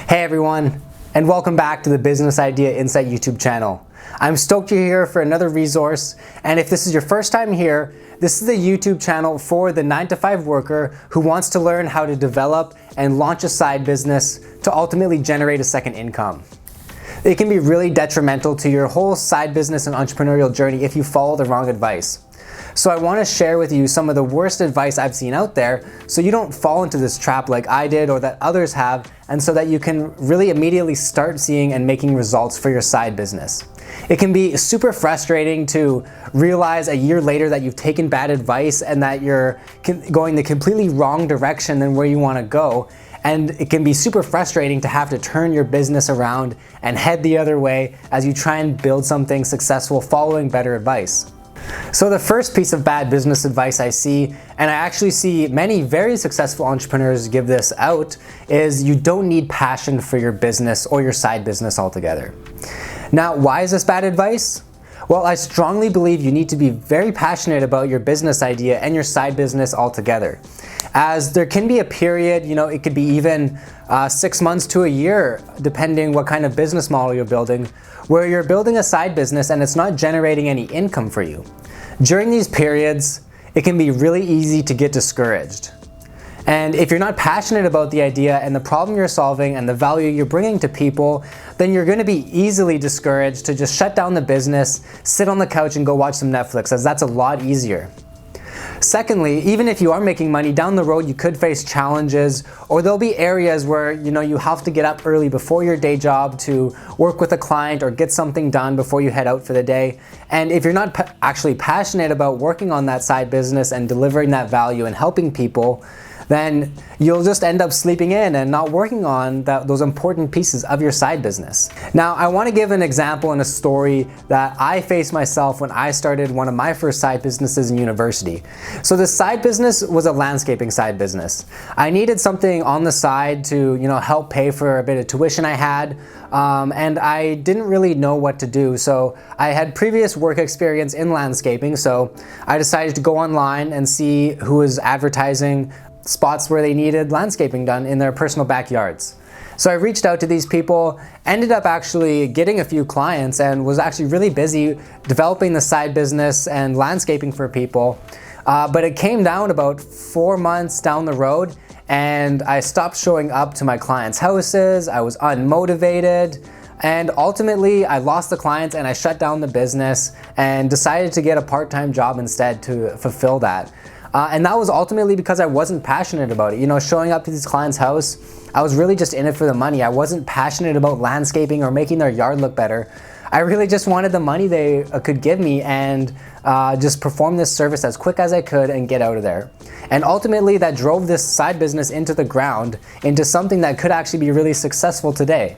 Hey everyone, and welcome back to the Business Idea Insight YouTube channel. I'm stoked you're here for another resource, and if this is your first time here, this is the YouTube channel for the 9-to-5 worker who wants to learn how to develop and launch a side business to ultimately generate a second income. It can be really detrimental to your whole side business and entrepreneurial journey if you follow the wrong advice. So I want to share with you some of the worst advice I've seen out there so you don't fall into this trap like I did or that others have, and so that you can really immediately start seeing and making results for your side business. It can be super frustrating to realize a year later that you've taken bad advice and that you're going the completely wrong direction than where you want to go. And it can be super frustrating to have to turn your business around and head the other way as you try and build something successful following better advice. So the first piece of bad business advice I see, and I actually see many very successful entrepreneurs give this out, is you don't need passion for your business or your side business altogether. Now, why is this bad advice? Well, I strongly believe you need to be very passionate about your business idea and your side business altogether. As there can be a period, it could be even 6 months to a year, depending what kind of business model you're building, where you're building a side business and it's not generating any income for you. During these periods, it can be really easy to get discouraged. And if you're not passionate about the idea and the problem you're solving and the value you're bringing to people, then you're going to be easily discouraged to just shut down the business, sit on the couch and go watch some Netflix, as that's a lot easier. Secondly, even if you are making money down the road, you could face challenges, or there'll be areas where you have to get up early before your day job to work with a client or get something done before you head out for the day. And if you're not actually passionate about working on that side business and delivering that value and helping people, then you'll just end up sleeping in and not working on those important pieces of your side business. Now, I want to give an example and a story that I faced myself when I started one of my first side businesses in university. So the side business was a landscaping side business. I needed something on the side to help pay for a bit of tuition I had, and I didn't really know what to do. So I had previous work experience in landscaping, so I decided to go online and see who was advertising spots where they needed landscaping done in their personal backyards. So I reached out to these people, ended up actually getting a few clients, and was actually really busy developing the side business and landscaping for people. But it came down about 4 months down the road, and I stopped showing up to my clients' houses. I was unmotivated, and ultimately I lost the clients and I shut down the business and decided to get a part-time job instead to fulfill that. And that was ultimately because I wasn't passionate about it. Showing up to this client's house, I was really just in it for the money. I wasn't passionate about landscaping or making their yard look better. I really just wanted the money they could give me and just perform this service as quick as I could and get out of there. And ultimately that drove this side business into the ground, into something that could actually be really successful today.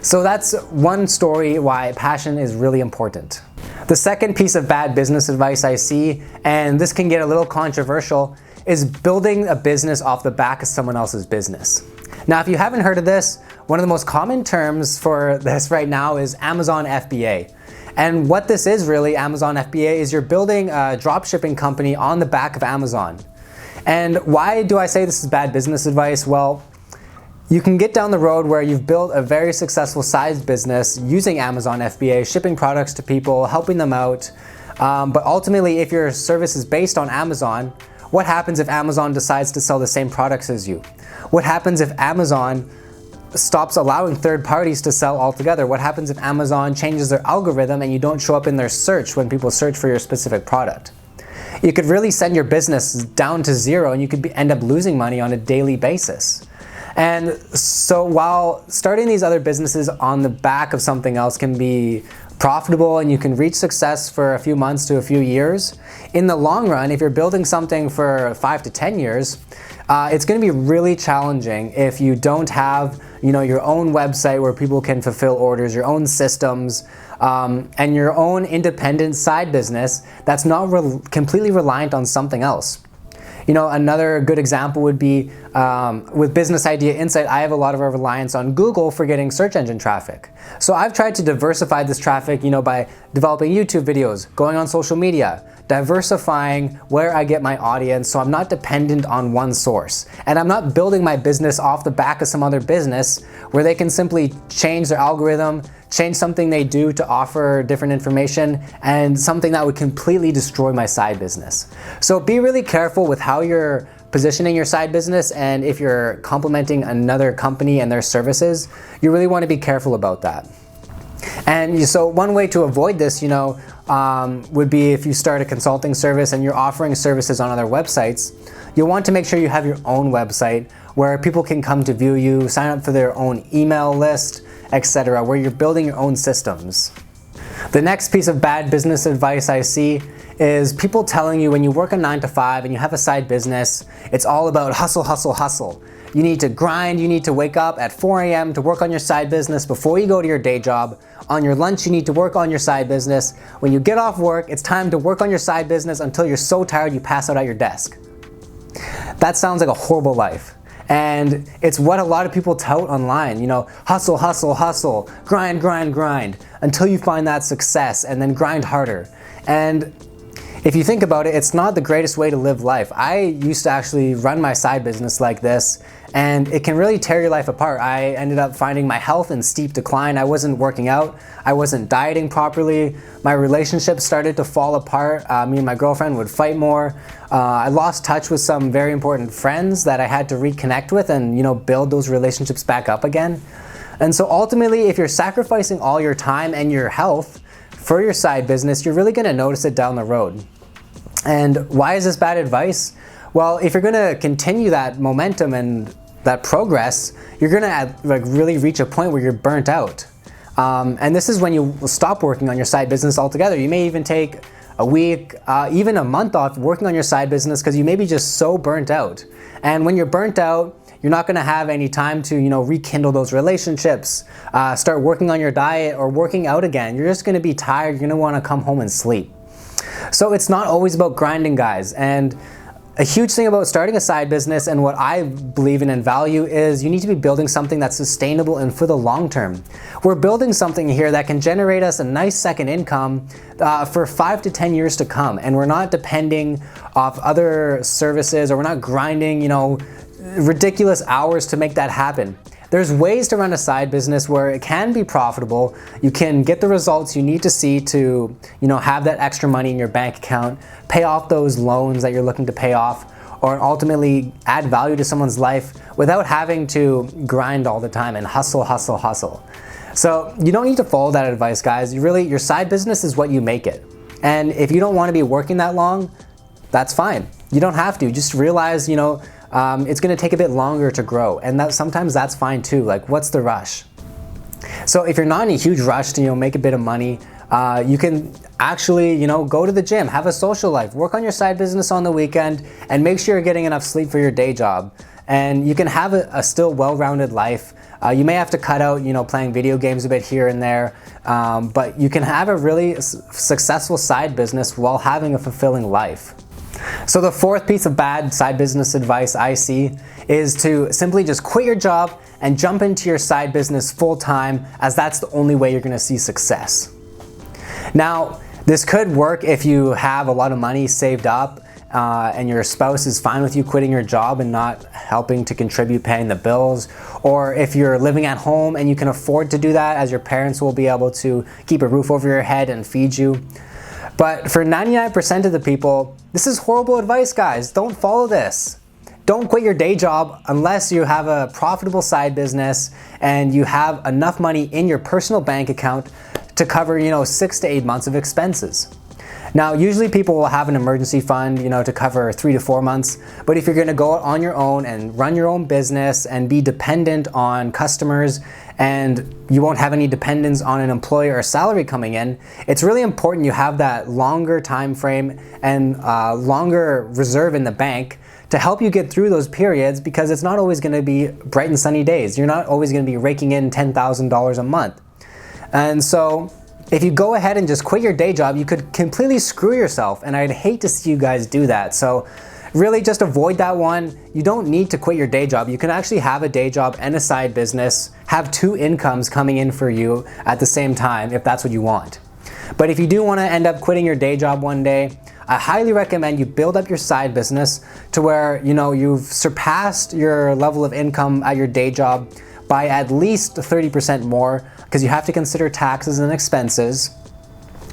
So that's one story why passion is really important. The second piece of bad business advice I see, and this can get a little controversial, is building a business off the back of someone else's business. Now, if you haven't heard of this, one of the most common terms for this right now is Amazon FBA. And what this is really, Amazon FBA, is you're building a dropshipping company on the back of Amazon. And why do I say this is bad business advice? Well, you can get down the road where you've built a very successful side business using Amazon FBA, shipping products to people, helping them out. But ultimately, if your service is based on Amazon, what happens if Amazon decides to sell the same products as you? What happens if Amazon stops allowing third parties to sell altogether? What happens if Amazon changes their algorithm and you don't show up in their search when people search for your specific product? You could really send your business down to zero and you could end up losing money on a daily basis. And so while starting these other businesses on the back of something else can be profitable and you can reach success for a few months to a few years, in the long run, if you're building something for 5 to 10 years, it's going to be really challenging if you don't have your own website where people can fulfill orders, your own systems, and your own independent side business that's not completely reliant on something else. You know, another good example would be with Business Idea Insight, I have a lot of a reliance on Google for getting search engine traffic. So I've tried to diversify this traffic, you know, by developing YouTube videos, going on social media, diversifying where I get my audience so I'm not dependent on one source. And I'm not building my business off the back of some other business where they can simply change their algorithm, change something they do to offer different information, and something that would completely destroy my side business. So be really careful with how you're positioning your side business, and if you're complementing another company and their services, you really want to be careful about that. And so one way to avoid this, you know, would be if you start a consulting service and you're offering services on other websites, you'll want to make sure you have your own website where people can come to view you, sign up for their own email list, etc., where you're building your own systems. The next piece of bad business advice I see is people telling you when you work a 9 to 5 and you have a side business, it's all about hustle, hustle, hustle. You need to grind, you need to wake up at 4 a.m. to work on your side business before you go to your day job. On your lunch, you need to work on your side business. When you get off work, it's time to work on your side business until you're so tired you pass out at your desk. That sounds like a horrible life. And it's what a lot of people tout online, you know, hustle, hustle, hustle, grind, grind, grind, until you find that success and then grind harder. And if you think about it, it's not the greatest way to live life. I used to actually run my side business like this, and it can really tear your life apart. I ended up finding my health in steep decline. I wasn't working out. I wasn't dieting properly. My relationships started to fall apart. Me and my girlfriend would fight more. I lost touch with some very important friends that I had to reconnect with and, you know, build those relationships back up again. And so ultimately, if you're sacrificing all your time and your health for your side business, you're really going to notice it down the road. And why is this bad advice? Well, if you're going to continue that momentum and that progress, you're going to really reach a point where you're burnt out. And this is when you will stop working on your side business altogether. You may even take a week, even a month off working on your side business because you may be just so burnt out. And when you're burnt out, you're not going to have any time to, you know, rekindle those relationships, start working on your diet or working out again. You're just going to be tired. You're going to want to come home and sleep. So it's not always about grinding, guys. And a huge thing about starting a side business and what I believe in and value is you need to be building something that's sustainable and for the long term. We're building something here that can generate us a nice second income for 5 to 10 years to come. And we're not depending off other services, or we're not grinding, you know, ridiculous hours to make that happen. There's ways to run a side business where it can be profitable. You can get the results you need to see to, you know, have that extra money in your bank account, pay off those loans that you're looking to pay off, or ultimately add value to someone's life without having to grind all the time and hustle, hustle, hustle. So you don't need to follow that advice, guys. Your side business is what you make it. And if you don't want to be working that long, that's fine. You don't have to. Just realize, you know, it's going to take a bit longer to grow, and sometimes that's fine too. Like, what's the rush? So if you're not in a huge rush to, you know, make a bit of money, you can actually, you know, go to the gym, have a social life, work on your side business on the weekend, and make sure you're getting enough sleep for your day job. And you can have a still well-rounded life. You may have to cut out, you know, playing video games a bit here and there, but you can have a really successful side business while having a fulfilling life. So the fourth piece of bad side business advice I see is to simply just quit your job and jump into your side business full time, as that's the only way you're going to see success. Now, this could work if you have a lot of money saved up and your spouse is fine with you quitting your job and not helping to contribute paying the bills, or if you're living at home and you can afford to do that, as your parents will be able to keep a roof over your head and feed you. But for 99% of the people, this is horrible advice, guys. Don't follow this. Don't quit your day job unless you have a profitable side business and you have enough money in your personal bank account to cover, you know, 6 to 8 months of expenses. Now, usually people will have an emergency fund, you know, to cover 3 to 4 months. But if you're going to go out on your own and run your own business and be dependent on customers, and you won't have any dependence on an employer or salary coming in, it's really important you have that longer time frame and longer reserve in the bank to help you get through those periods, because it's not always going to be bright and sunny days. You're not always going to be raking in $10,000 a month. And so if you go ahead and just quit your day job, you could completely screw yourself, and I'd hate to see you guys do that. So really just avoid that one. You don't need to quit your day job. You can actually have a day job and a side business, have two incomes coming in for you at the same time if that's what you want. But if you do want to end up quitting your day job one day, I highly recommend you build up your side business to where you've surpassed your level of income at your day job by at least 30% more, because you have to consider taxes and expenses.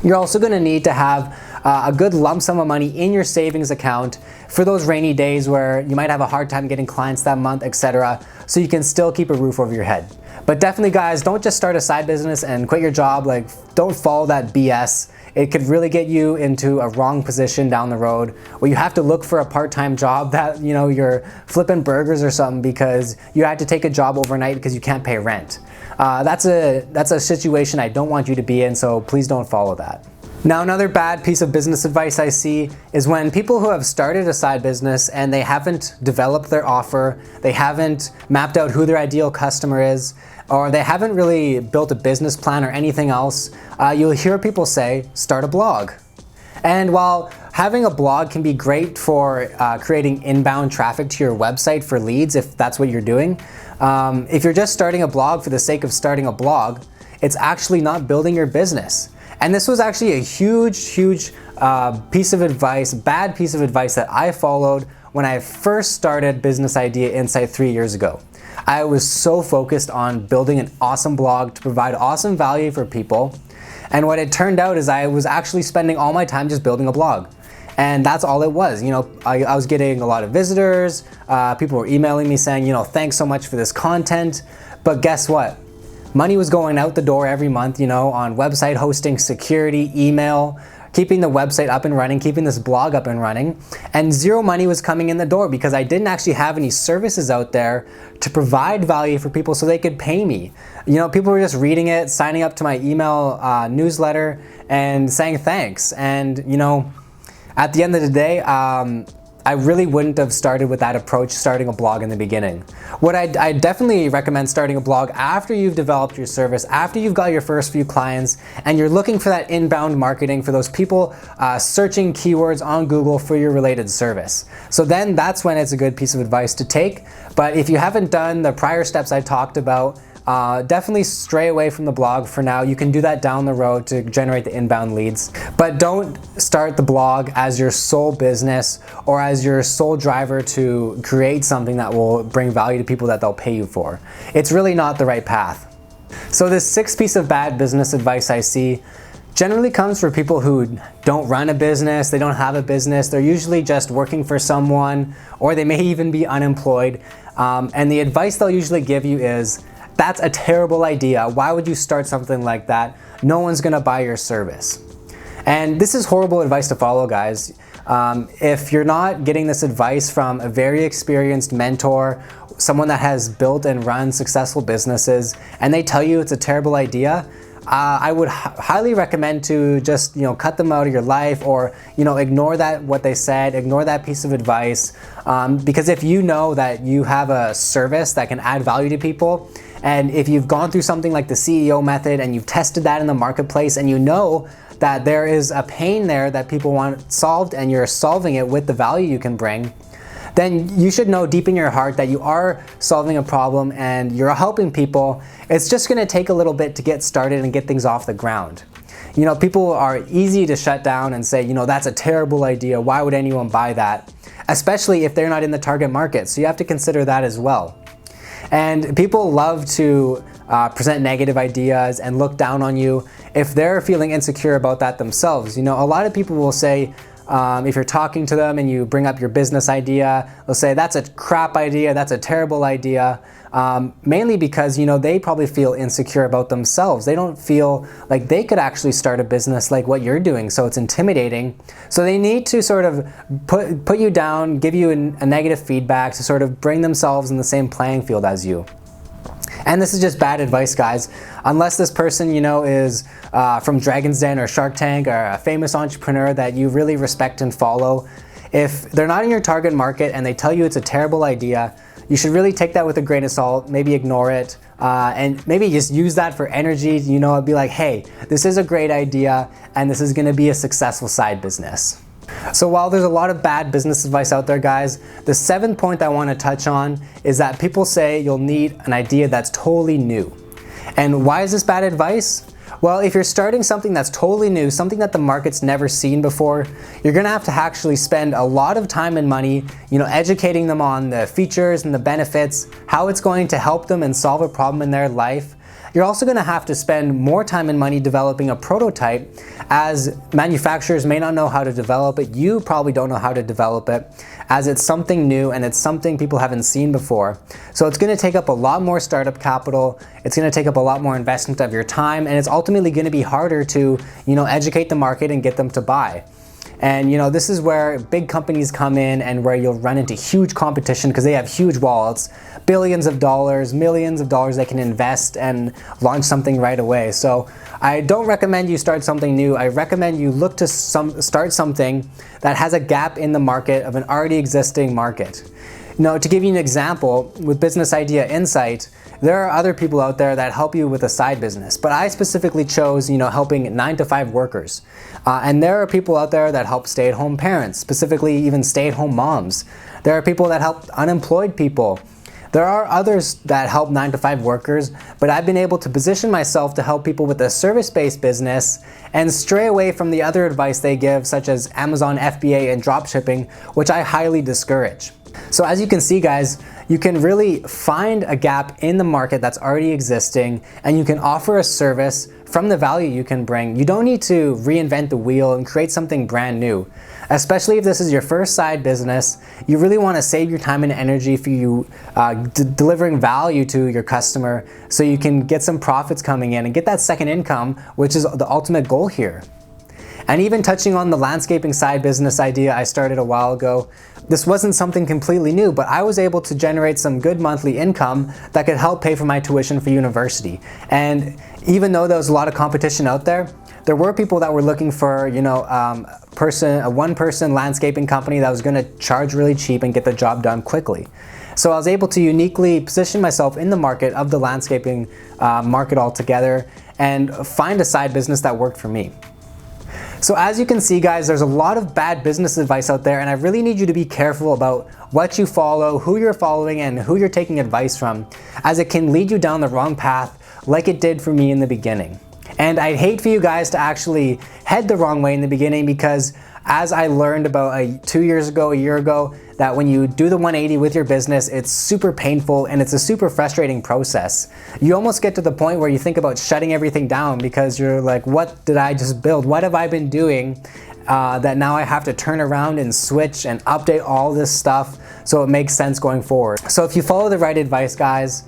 You're also going to need to have a good lump sum of money in your savings account for those rainy days where you might have a hard time getting clients that month, etc., so you can still keep a roof over your head. But definitely, guys, don't just start a side business and quit your job. Like, don't follow that BS. It could really get you into a wrong position down the road where you have to look for a part-time job that, you're flipping burgers or something because you had to take a job overnight because you can't pay rent. That's a situation I don't want you to be in, so please don't follow that. Now, another bad piece of business advice I see is when people who have started a side business and they haven't developed their offer, they haven't mapped out who their ideal customer is, or they haven't really built a business plan or anything else, you'll hear people say, start a blog. And while having a blog can be great for creating inbound traffic to your website for leads, if that's what you're doing, if you're just starting a blog for the sake of starting a blog, it's actually not building your business. And this was actually a huge piece of advice, bad piece of advice that I followed when I first started Business Idea Insight 3 years ago. I was so focused on building an awesome blog to provide awesome value for people. And what it turned out is I was actually spending all my time just building a blog. And that's all it was. I was getting a lot of visitors. People were emailing me saying, thanks so much for this content. But guess what? Money was going out the door every month, on website hosting, security, email, keeping the website up and running, keeping this blog up and running, and zero money was coming in the door because I didn't actually have any services out there to provide value for people so they could pay me. People were just reading it, signing up to my email newsletter and saying thanks. And, at the end of the day, I really wouldn't have started with that approach, starting a blog in the beginning. What I definitely recommend starting a blog after you've developed your service, after you've got your first few clients, and you're looking for that inbound marketing for those people searching keywords on Google for your related service. So then that's when it's a good piece of advice to take. But if you haven't done the prior steps I talked about, definitely stray away from the blog for now. You can do that down the road to generate the inbound leads. But don't start the blog as your sole business or as your sole driver to create something that will bring value to people that they'll pay you for. It's really not the right path. So this sixth piece of bad business advice I see generally comes for people who don't run a business, they don't have a business, they're usually just working for someone, or they may even be unemployed. And the advice they'll usually give you is, that's a terrible idea. Why would you start something like that? No one's gonna buy your service. And this is horrible advice to follow, guys. If you're not getting this advice from a very experienced mentor, someone that has built and run successful businesses, and they tell you it's a terrible idea, I would highly recommend to just cut them out of your life, or ignore what they said, ignore that piece of advice, because if you know that you have a service that can add value to people, and if you've gone through something like the CEO method and you've tested that in the marketplace, and you know that there is a pain there that people want solved and you're solving it with the value you can bring, then you should know deep in your heart that you are solving a problem and you're helping people. It's just gonna take a little bit to get started and get things off the ground. People are easy to shut down and say, that's a terrible idea. Why would anyone buy that? Especially if they're not in the target market. So you have to consider that as well. And people love to present negative ideas and look down on you if they're feeling insecure about that themselves. A lot of people will say, if you're talking to them and you bring up your business idea, they'll say, that's a crap idea, that's a terrible idea, mainly because, they probably feel insecure about themselves. They don't feel like they could actually start a business like what you're doing, so it's intimidating. So they need to sort of put you down, give you a negative feedback to sort of bring themselves in the same playing field as you. And this is just bad advice, guys. Unless this person, is from Dragon's Den or Shark Tank, or a famous entrepreneur that you really respect and follow, if they're not in your target market and they tell you it's a terrible idea, you should really take that with a grain of salt, maybe ignore it, and maybe just use that for energy, be like, hey, this is a great idea and this is gonna be a successful side business. So while there's a lot of bad business advice out there, guys, the 7th point I want to touch on is that people say you'll need an idea that's totally new. And why is this bad advice? Well, if you're starting something that's totally new, something that the market's never seen before, you're gonna have to actually spend a lot of time and money, educating them on the features and the benefits, how it's going to help them and solve a problem in their life. You're also gonna have to spend more time and money developing a prototype, as manufacturers may not know how to develop it. You probably don't know how to develop it, as it's something new and it's something people haven't seen before. So it's gonna take up a lot more startup capital, it's gonna take up a lot more investment of your time, and it's ultimately gonna be harder to, educate the market and get them to buy. And this is where big companies come in and where you'll run into huge competition because they have huge wallets, billions of dollars, millions of dollars they can invest and launch something right away. So I don't recommend you start something new. I recommend you look to start something that has a gap in the market of an already existing market. To give you an example, with Business Idea Insight, there are other people out there that help you with a side business, but I specifically chose, helping 9-to-5 workers. And there are people out there that help stay-at-home parents, specifically even stay-at-home moms. There are people that help unemployed people. There are others that help 9-to-5 workers, but I've been able to position myself to help people with a service-based business and stray away from the other advice they give, such as Amazon FBA and dropshipping, which I highly discourage. So as you can see, guys, you can really find a gap in the market that's already existing, and you can offer a service from the value you can bring. You don't need to reinvent the wheel and create something brand new. Especially if this is your first side business, you really want to save your time and energy for you delivering value to your customer so you can get some profits coming in and get that second income, which is the ultimate goal here. And even touching on the landscaping side business idea I started a while ago, this wasn't something completely new, but I was able to generate some good monthly income that could help pay for my tuition for university. And even though there was a lot of competition out there, there were people that were looking for, a one-person landscaping company that was going to charge really cheap and get the job done quickly. So I was able to uniquely position myself in the market of the landscaping market altogether and find a side business that worked for me. So as you can see, guys, there's a lot of bad business advice out there, and I really need you to be careful about what you follow, who you're following, and who you're taking advice from, as it can lead you down the wrong path like it did for me in the beginning. And I'd hate for you guys to actually head the wrong way in the beginning, because as I learned about 2 years ago, a year ago, that when you do the 180 with your business, it's super painful and it's a super frustrating process. You almost get to the point where you think about shutting everything down because you're like, what did I just build? What have I been doing that now I have to turn around and switch and update all this stuff so it makes sense going forward? So if you follow the right advice, guys,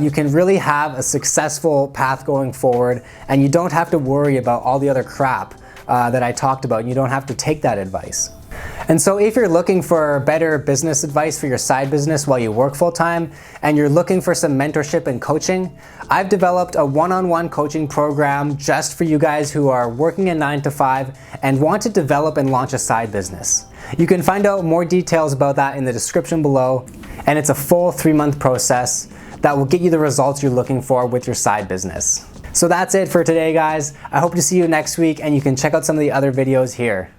you can really have a successful path going forward, and you don't have to worry about all the other crap that I talked about. You don't have to take that advice. And so if you're looking for better business advice for your side business while you work full-time, and you're looking for some mentorship and coaching, I've developed a one-on-one coaching program just for you guys who are working a 9-to-5 and want to develop and launch a side business. You can find out more details about that in the description below, and it's a full 3-month process that will get you the results you're looking for with your side business. So that's it for today, guys. I hope to see you next week, and you can check out some of the other videos here.